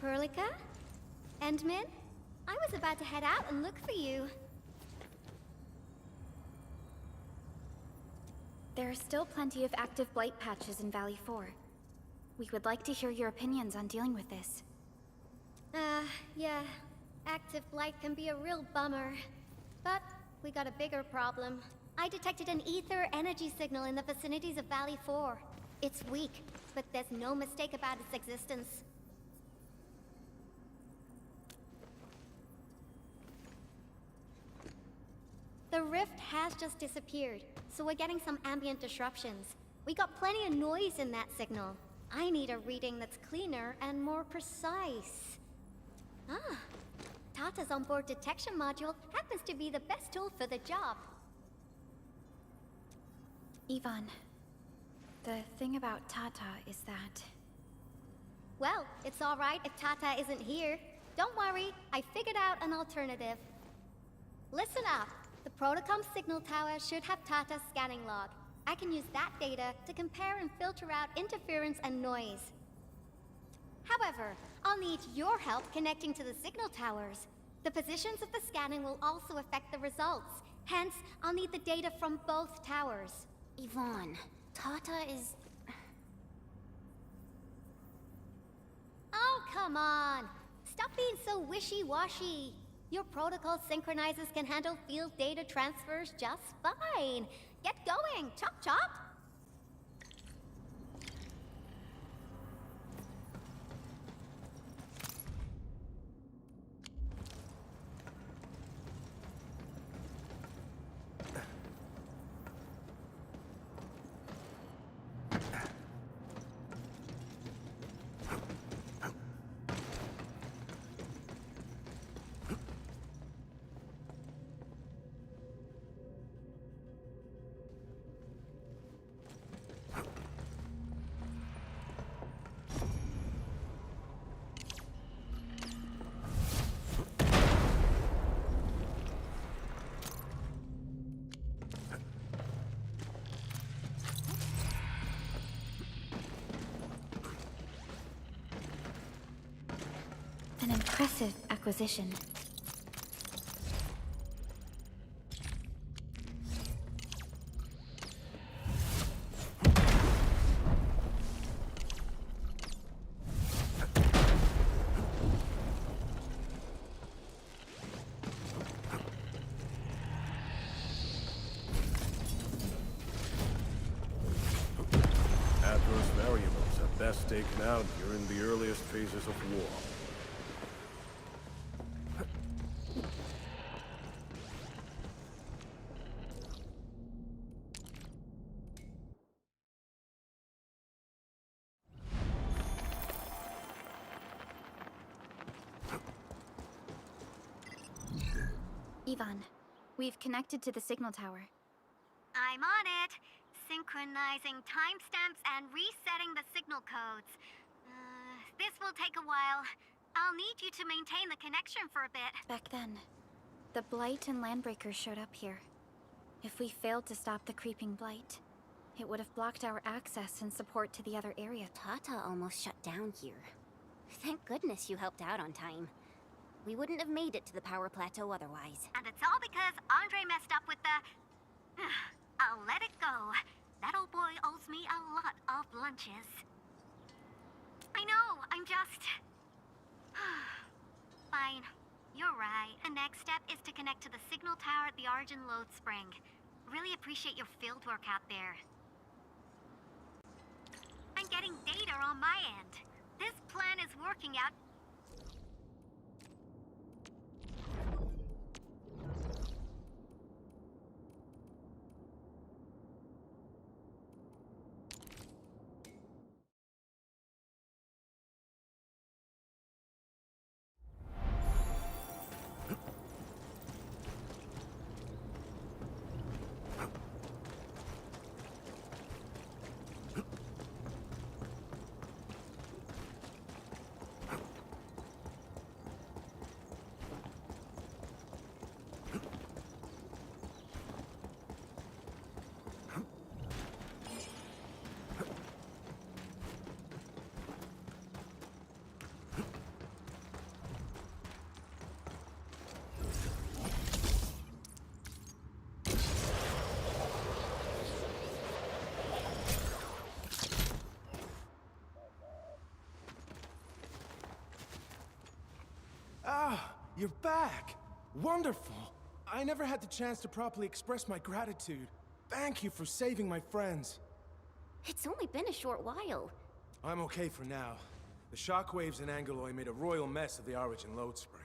Perlica? Endmin? I was about to head out and look for you. There are still plenty of active blight patches in Valley 4. We would like to hear your opinions on dealing with this. Yeah. Active blight can be a real bummer. But we got a bigger problem. I detected an ether energy signal in the vicinities of Valley 4. It's weak, but there's no mistake about its existence. The rift has just disappeared, so we're getting some ambient disruptions. We got plenty of noise in that signal. I need a reading that's cleaner and more precise. Ah, Tata's onboard detection module happens to be the best tool for the job. Ivan, the thing about Tata is that... Well, it's alright if Tata isn't here. Don't worry, I figured out an alternative. Listen up. The Protocom signal tower should have Tata's scanning log. I can use that data to compare and filter out interference and noise. However, I'll need your help connecting to the signal towers. The positions of the scanning will also affect the results. Hence, I'll need the data from both towers. Ivan, Tata is... Oh, come on! Stop being so wishy-washy. Your protocol synchronizers can handle field data transfers just fine. Get going, chop chop! An impressive acquisition. Adverse variables are best taken out during the earliest phases of war. Ivan, we've connected to the signal tower. I'm on it. Synchronizing timestamps and resetting the signal codes. This will take a while. I'll need you to maintain the connection for a bit. Back then, the Blight and Landbreakers showed up here. If we failed to stop the creeping Blight, it would have blocked our access and support to the other area. Tata almost shut down here. Thank goodness you helped out on time. We wouldn't have made it to the power plateau otherwise. And it's all because Andre messed up with the... I'll let it go. That old boy owes me a lot of lunches. I know, I'm just... Fine. You're right. The next step is to connect to the signal tower at the Origin Load Spring. Really appreciate your field work out there. I'm getting data on my end. This plan is working out. You're back! Wonderful! I never had the chance to properly express my gratitude. Thank you for saving my friends. It's only been a short while. I'm okay for now. The shockwaves in Angeloy made a royal mess of the Origin load spring.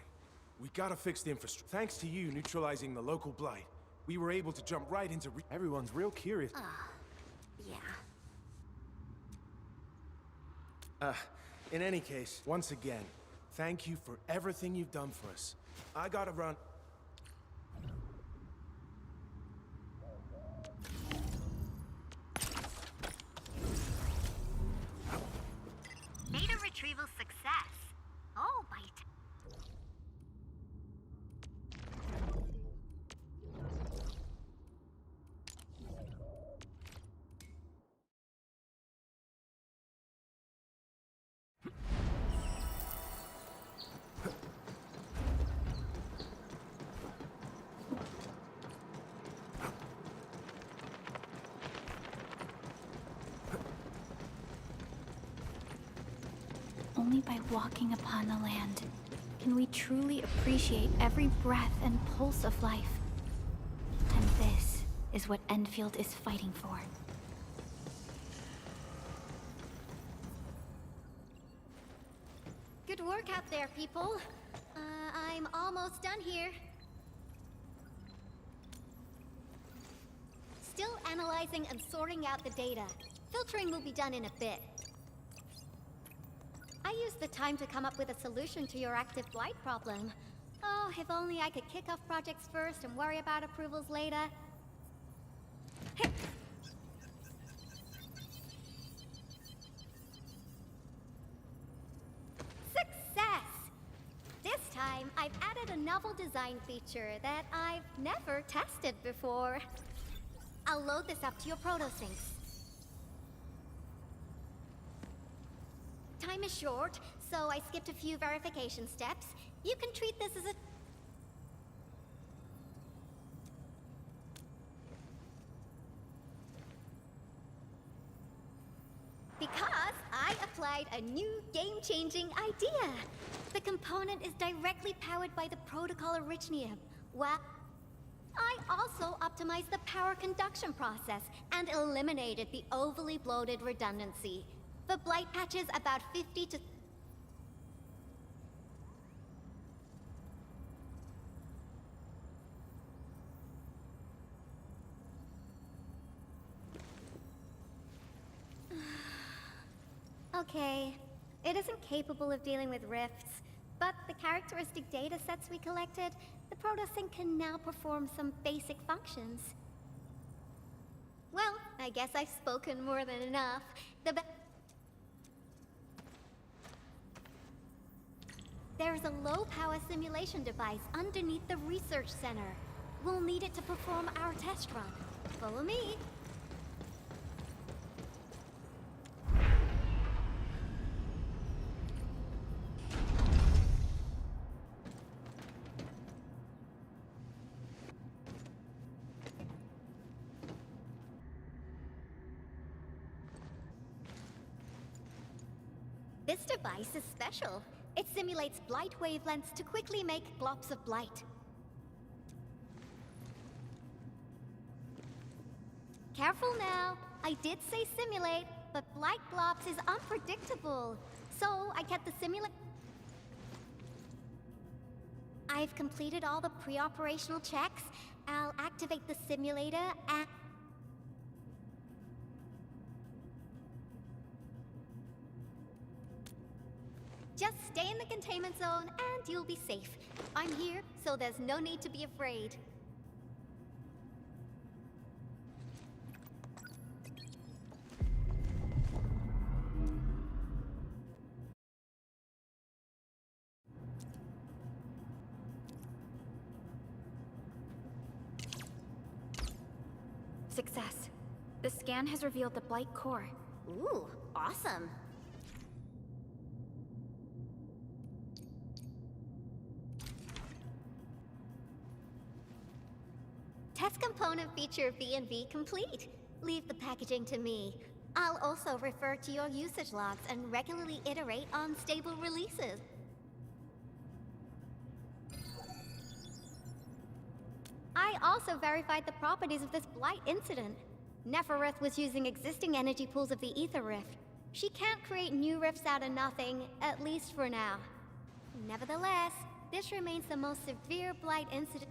We gotta fix the infrastructure. Thanks to you neutralizing the local blight, we were able to jump right into everyone's real curious. Yeah. In any case, once again, thank you for everything you've done for us. I gotta run. Data retrieval success. Oh, bite. Only by walking upon the land can we truly appreciate every breath and pulse of life. And this is what Endfield is fighting for. Good work out there, people. I'm almost done here. Still analyzing and sorting out the data. Filtering will be done in a bit. I used the time to come up with a solution to your active blight problem. Oh, if only I could kick off projects first and worry about approvals later. Success! This time, I've added a novel design feature that I've never tested before. I'll load this up to your proto-syncs. Time is short, so I skipped a few verification steps. You can treat this as a... Because I applied a new game-changing idea. The component is directly powered by the protocol Orichnium. Well, I also optimized the power conduction process and eliminated the overly bloated redundancy. The blight patches about 50 to... Okay, it isn't capable of dealing with rifts, but the characteristic data sets we collected, the protosync can now perform some basic functions. Well, I guess I've spoken more than enough. There's a low-power simulation device underneath the research center. We'll need it to perform our test run. Follow me. This device is special. It simulates blight wavelengths to quickly make glops of blight. Careful now. I did say simulate, but blight glops is unpredictable. So I kept the I've completed all the pre-operational checks. I'll activate the simulator and... Just stay in the containment zone and you'll be safe. I'm here, so there's no need to be afraid. Success. The scan has revealed the blight core. Ooh, awesome. Test component feature V&V complete. Leave the packaging to me. I'll also refer to your usage logs and regularly iterate on stable releases. I also verified the properties of this blight incident. Neferith was using existing energy pools of the Ether Rift. She can't create new rifts out of nothing, at least for now. Nevertheless, this remains the most severe blight incident.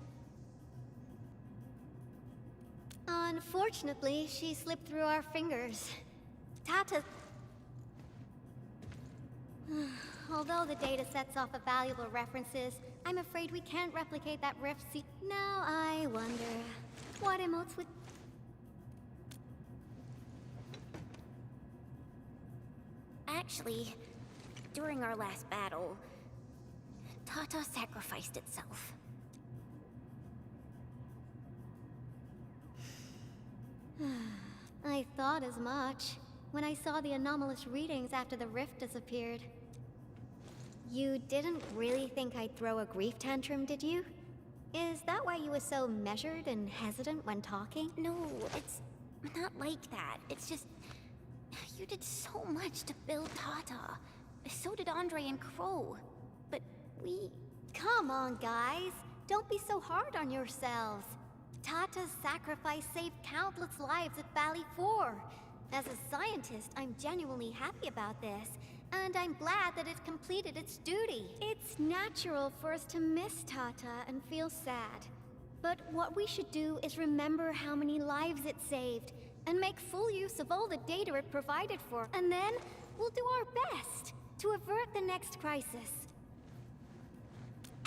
Unfortunately, she slipped through our fingers. Tata... Although the data sets off valuable references, I'm afraid we can't replicate that rift Now I wonder, what emotes would... Actually, during our last battle, Tata sacrificed itself. I thought as much when I saw the anomalous readings after the rift disappeared. You didn't really think I'd throw a grief tantrum, did you? Is that why you were so measured and hesitant when talking? No, it's not like that. It's just... You did so much to build Tata. So did Andre and Crow. But we... Come on, guys. Don't be so hard on yourselves. Tata's sacrifice saved countless lives at Valley 4. As a scientist, I'm genuinely happy about this. And I'm glad that it completed its duty. It's natural for us to miss Tata and feel sad. But what we should do is remember how many lives it saved, and make full use of all the data it provided for. And then, we'll do our best to avert the next crisis.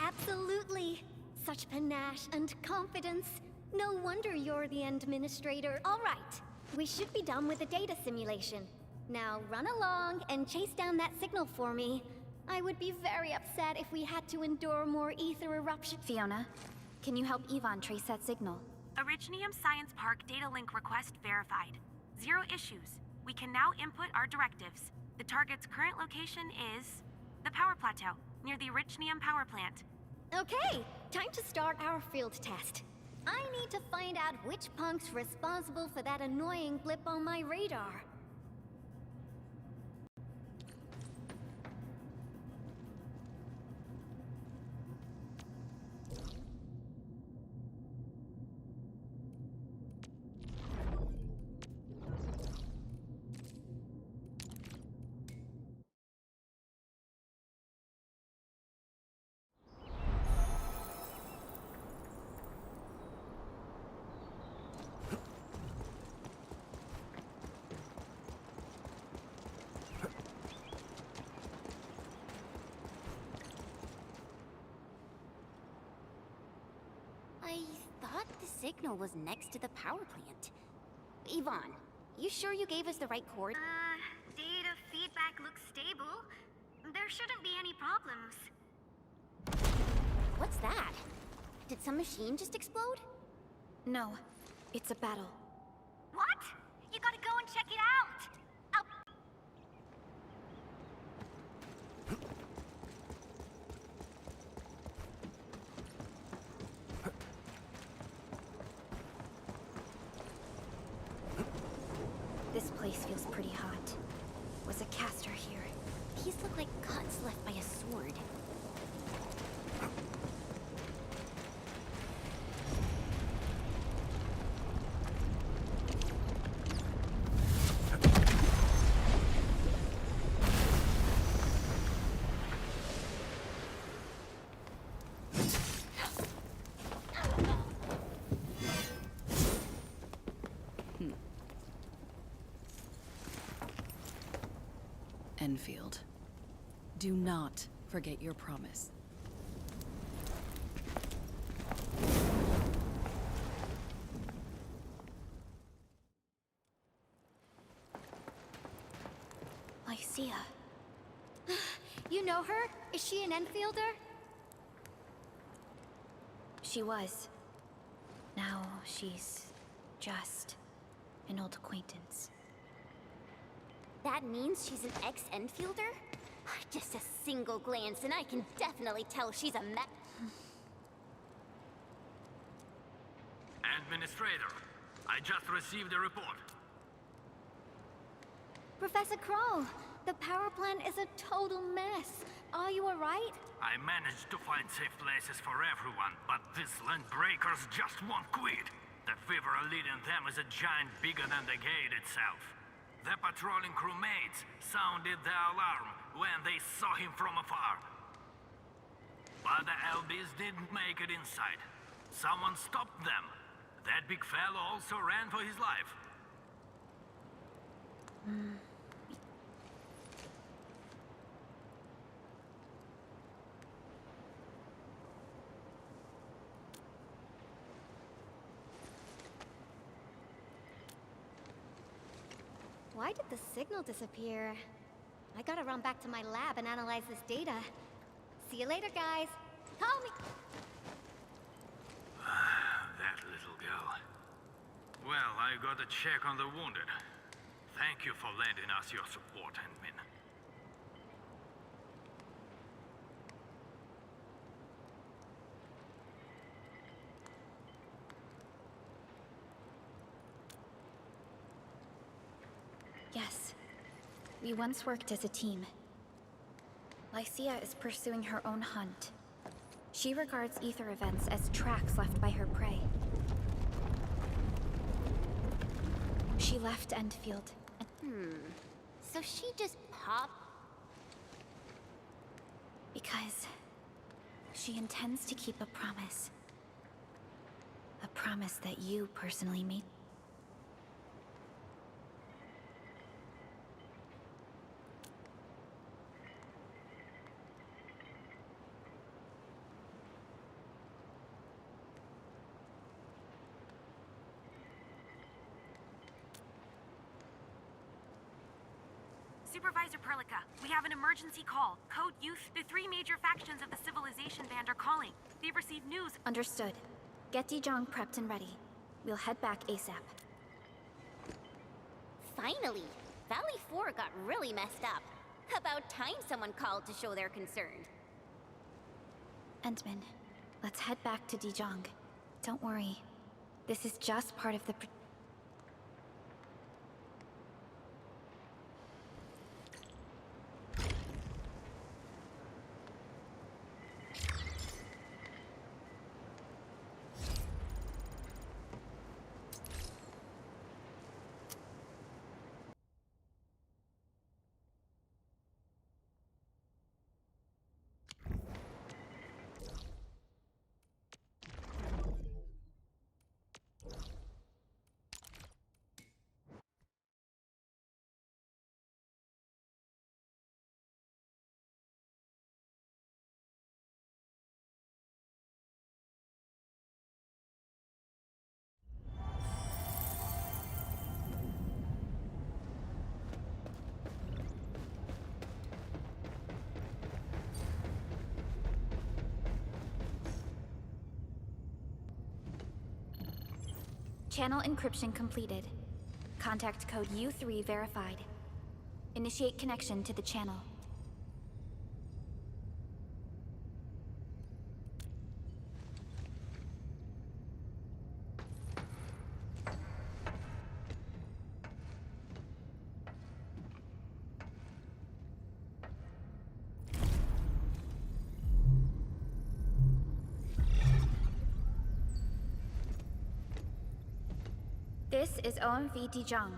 Absolutely. Such panache and confidence. No wonder you're the administrator. All right, we should be done with the data simulation. Now run along and chase down that signal for me. I would be very upset if we had to endure more ether eruption. Fiona, can you help Yvonne trace that signal? Originium Science Park data link request verified. 0 issues. We can now input our directives. The target's current location is the power plateau, near the Originium power plant. Okay, time to start our field test. I need to find out which punk's responsible for that annoying blip on my radar. I thought the signal was next to the power plant. Yvonne, you sure you gave us the right cord? Data feedback looks stable. There shouldn't be any problems. What's that? Did some machine just explode? No, it's a battle. What? You gotta go and check it out! This place feels pretty hot. Was a caster here? These look like cuts left by a sword. Endfield, do not forget your promise. Lycia. You know her? Is she an Enfielder? She was. Now she's just an old acquaintance. That means she's an ex-Enfielder? Just a single glance and I can definitely tell she's a Administrator, I just received a report. Professor Crow, the power plant is a total mess. Are you alright? I managed to find safe places for everyone, but these land breakers just won't quit. The fever leading them is a giant bigger than the gate itself. The patrolling crewmates sounded the alarm when they saw him from afar. But the LBs didn't make it inside. Someone stopped them. That big fellow also ran for his life. Why did the signal disappear? I gotta run back to my lab and analyze this data. See you later, guys. Call me. That little girl. Well, I got a check on the wounded. Thank you for lending us your support, Handmin. Yes. We once worked as a team. Lycia is pursuing her own hunt. She regards ether events as tracks left by her prey. She left Endfield. So she just popped? Because she intends to keep a promise. A promise that you personally made. Supervisor Perlica, we have an emergency call. Code Youth, the three major factions of the Civilization Band are calling. They've received news. Understood. Get Dijong prepped and ready. We'll head back ASAP. Finally! Valley 4 got really messed up. About time someone called to show they're concerned. Endman, let's head back to Dijong. Don't worry. This is just part of the channel encryption completed. Contact code U3 verified. Initiate connection to the channel. This is OMV Dijong.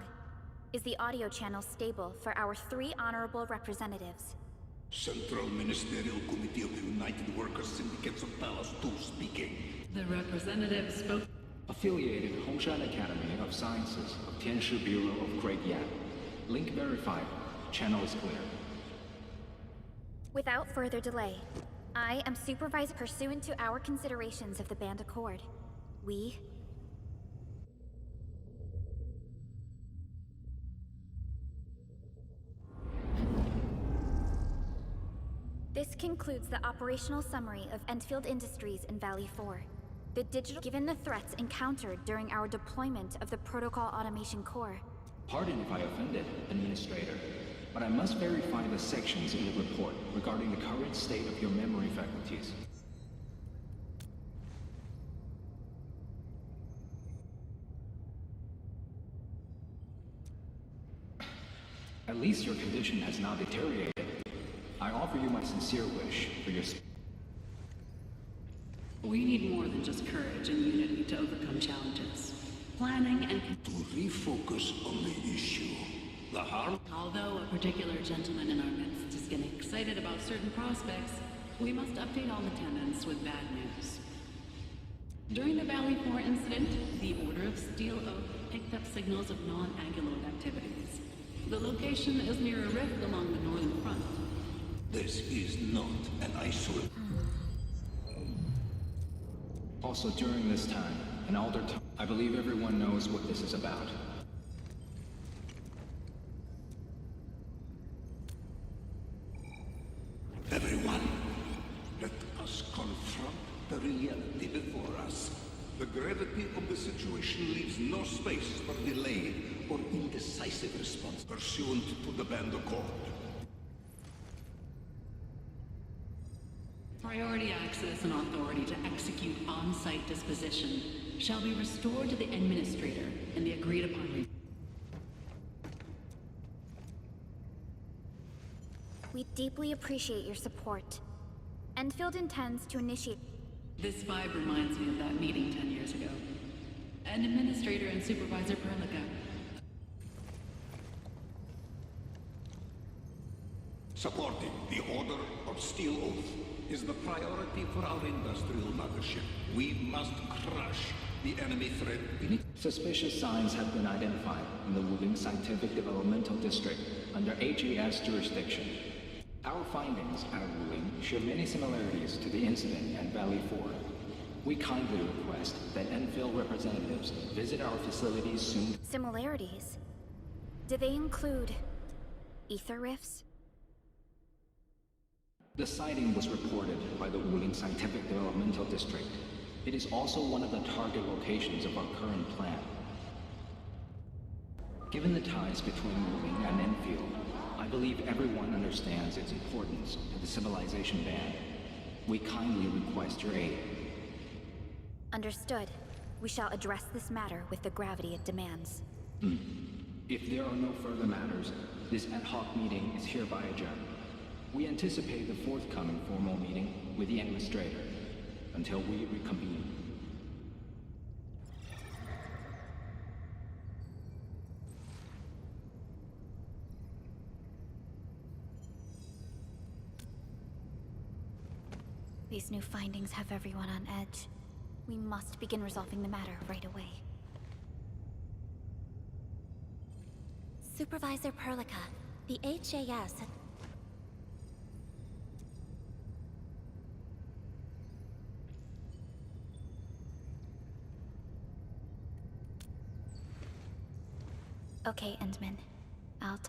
Is the audio channel stable for our 3 honorable representatives? Central Ministerial Committee of the United Workers Syndicates of Talos 2 speaking. The representative spoke. Affiliated Hongshan Academy of Sciences of Tianshi Bureau of Great Yan. Link verified. Channel is clear. Without further delay, I am supervised pursuant to our considerations of the Band Accord. This concludes the operational summary of Endfield Industries in Valley 4. The digital given the threats encountered during our deployment of the Protocol Automation Core. Pardon if I offended, Administrator, but I must verify the sections in the report regarding the current state of your memory faculties. At least your condition has now deteriorated. I offer you my sincere wish for your... We need more than just courage and unity to overcome challenges. Planning and... To refocus on the issue. The harm... Although a particular gentleman in our midst is getting excited about certain prospects, we must update all attendants with bad news. During the Valley 4 incident, the Order of Steel Oak picked up signals of non-Anguloid activities. The location is near a rift along the northern front. This is not an isolated... Also, during this time, an Elder... I believe everyone knows what this is about. Everyone, let us confront the reality before us. The gravity of the situation leaves no space for delayed or indecisive response pursuant to the Band Accord. Priority access and authority to execute on-site disposition shall be restored to the Administrator in the agreed-upon... We deeply appreciate your support. Endfield intends to initiate... This vibe reminds me of that meeting 10 years ago. An Administrator and Supervisor Perlica. Supporting the Order of Steel Oath is the priority for our industrial mothership. We must crush the enemy threat. Suspicious signs have been identified in the Wuling Scientific Developmental District under HAS jurisdiction. Our findings at Wuling share many similarities to the incident at Valley 4. We kindly request that Endfield representatives visit our facilities soon. Similarities? Do they include... ether rifts? The sighting was reported by the Wuling Scientific Developmental District. It is also one of the target locations of our current plan. Given the ties between Wuling and Endfield, I believe everyone understands its importance to the Civilization Band. We kindly request your aid. Understood. We shall address this matter with the gravity it demands. If there are no further matters, this ad hoc meeting is hereby adjourned. We anticipate the forthcoming formal meeting with the Administrator until we reconvene. These new findings have everyone on edge. We must begin resolving the matter right away. Supervisor Perlica, the HAS... Okay, Endman. Out.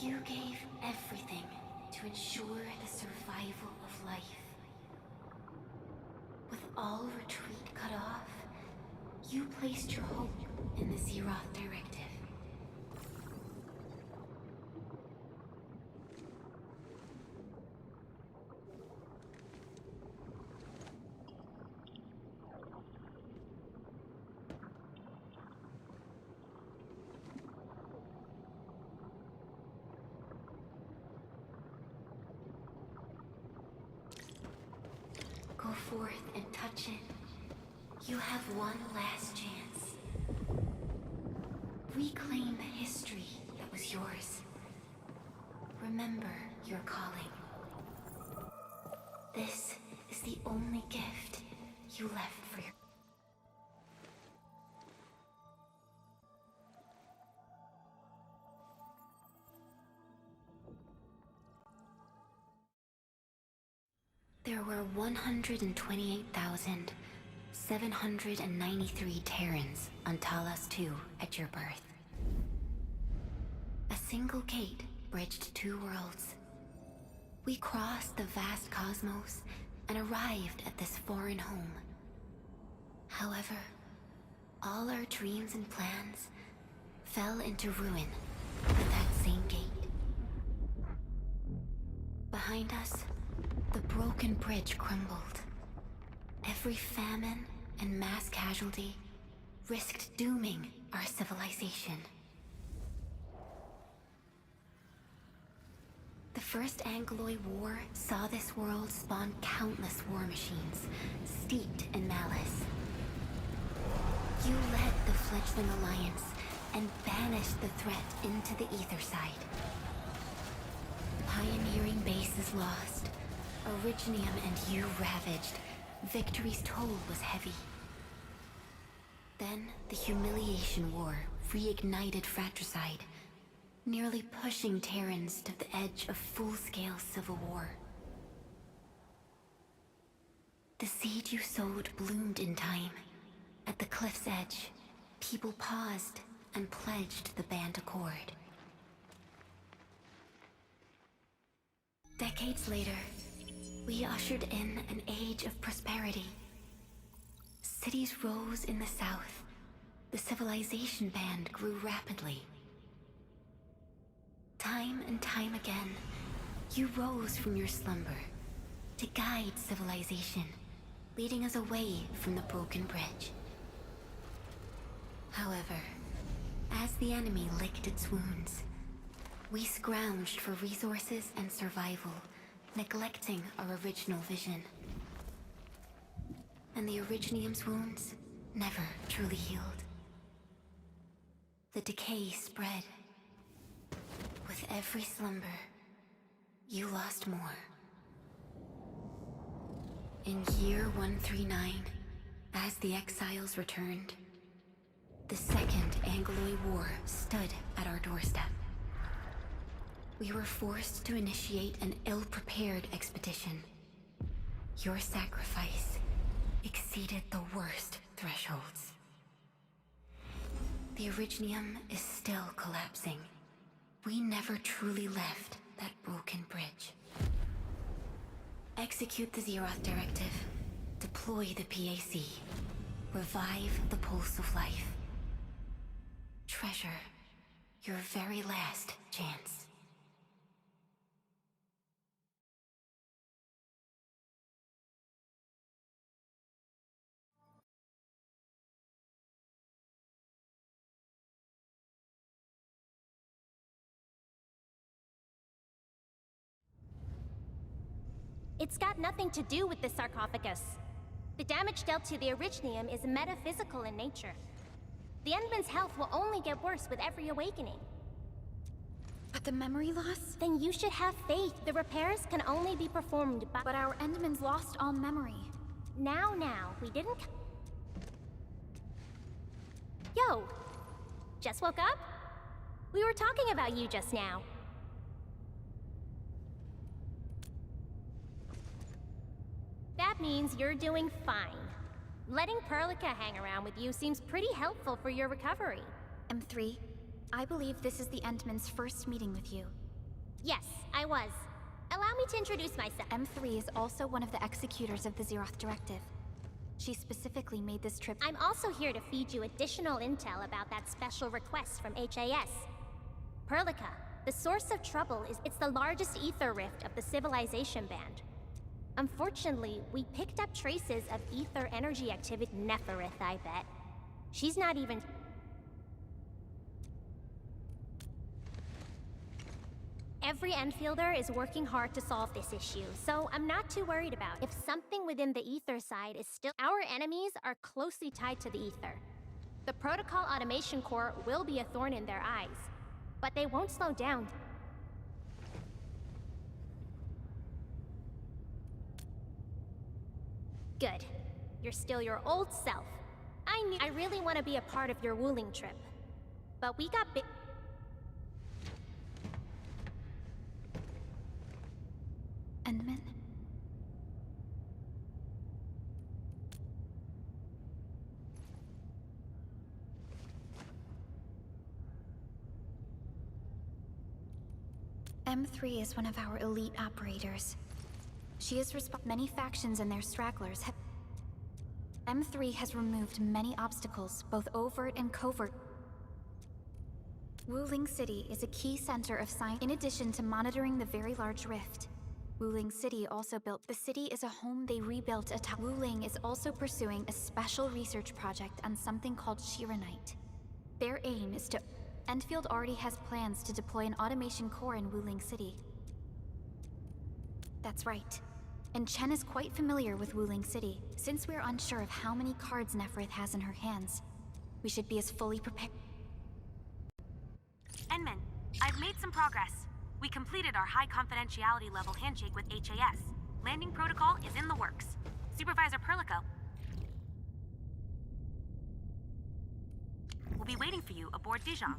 You gave everything to ensure the survival of life. With all retreat cut off, you placed your hope in the Zeroth Directive. Go forth and touch it. You have one last chance. reclaim the history that was yours. Remember your calling. This is the only gift you left for your... There were 128,793 Terrans on Talos II at your birth. A single gate bridged two worlds. We crossed the vast cosmos and arrived at this foreign home. However, all our dreams and plans fell into ruin at that same gate. Behind us, the broken bridge crumbled. Every famine and mass casualty risked dooming our civilization. The First Angloid War saw this world spawn countless war machines, steeped in malice. You led the fledgling alliance and banished the threat into the ether side. Pioneering bases lost, Originium and you ravaged. Victory's toll was heavy. Then the Humiliation War reignited fratricide, nearly pushing Terrans to the edge of full-scale civil war. The seed you sowed bloomed in time. At the cliff's edge, people paused and pledged the Band Accord. Decades later, we ushered in an age of prosperity. Cities rose in the south. The civilization band grew rapidly. Time and time again, you rose from your slumber to guide civilization, leading us away from the broken bridge. However, as the enemy licked its wounds, we scrounged for resources and survival, neglecting our original vision. And the Originium's wounds never truly healed. The decay spread. With every slumber, you lost more. In year 139, as the exiles returned, the Second Angloid War stood at our doorstep. We were forced to initiate an ill-prepared expedition. Your sacrifice exceeded the worst thresholds. The Originium is still collapsing. We never truly left that broken bridge. Execute the Zeroth Directive. Deploy the PAC. Revive the pulse of life. Treasure your very last chance. It's got nothing to do with the sarcophagus. The damage dealt to the Originium is metaphysical in nature. The Endman's health will only get worse with every awakening. But the memory loss? Then you should have faith. The repairs can only be performed by— But our Endman's lost all memory. Now, we didn't— Yo! Just woke up? We were talking about you just now. That means you're doing fine. Letting Perlica hang around with you seems pretty helpful for your recovery. M3, I believe this is the Endman's first meeting with you. Yes, I was. Allow me to introduce myself. M3 is also one of the executors of the Zeroth Directive. She specifically made this trip— I'm also here to feed you additional intel about that special request from HAS. Perlica, the source of trouble is it's the largest ether rift of the Civilization Band. Unfortunately, we picked up traces of ether energy activity. Neferith, I bet. She's not even— Every Enfielder is working hard to solve this issue, so I'm not too worried about it. If something within the ether side is still— Our enemies are closely tied to the ether. The Protocol Automation Core will be a thorn in their eyes, but they won't slow down. Good. You're still your old self. I really want to be a part of your Wuling trip. But we got Endman? M3 is one of our elite operators. She is many factions and their stragglers have... M3 has removed many obstacles, both overt and covert. Wuling City is a key center of science. In addition to monitoring the very large rift, Wuling City also built. The city is a home they rebuilt atop. Wuling is also pursuing a special research project on something called Shiranite. Their aim is to... Endfield already has plans to deploy an automation core in Wuling City. That's right. And Chen is quite familiar with Wuling City. Since we're unsure of how many cards Neferith has in her hands, we should be as fully prepared. Enman, I've made some progress. We completed our high confidentiality level handshake with HAS. Landing protocol is in the works. Supervisor Perlico will be waiting for you aboard Dijon.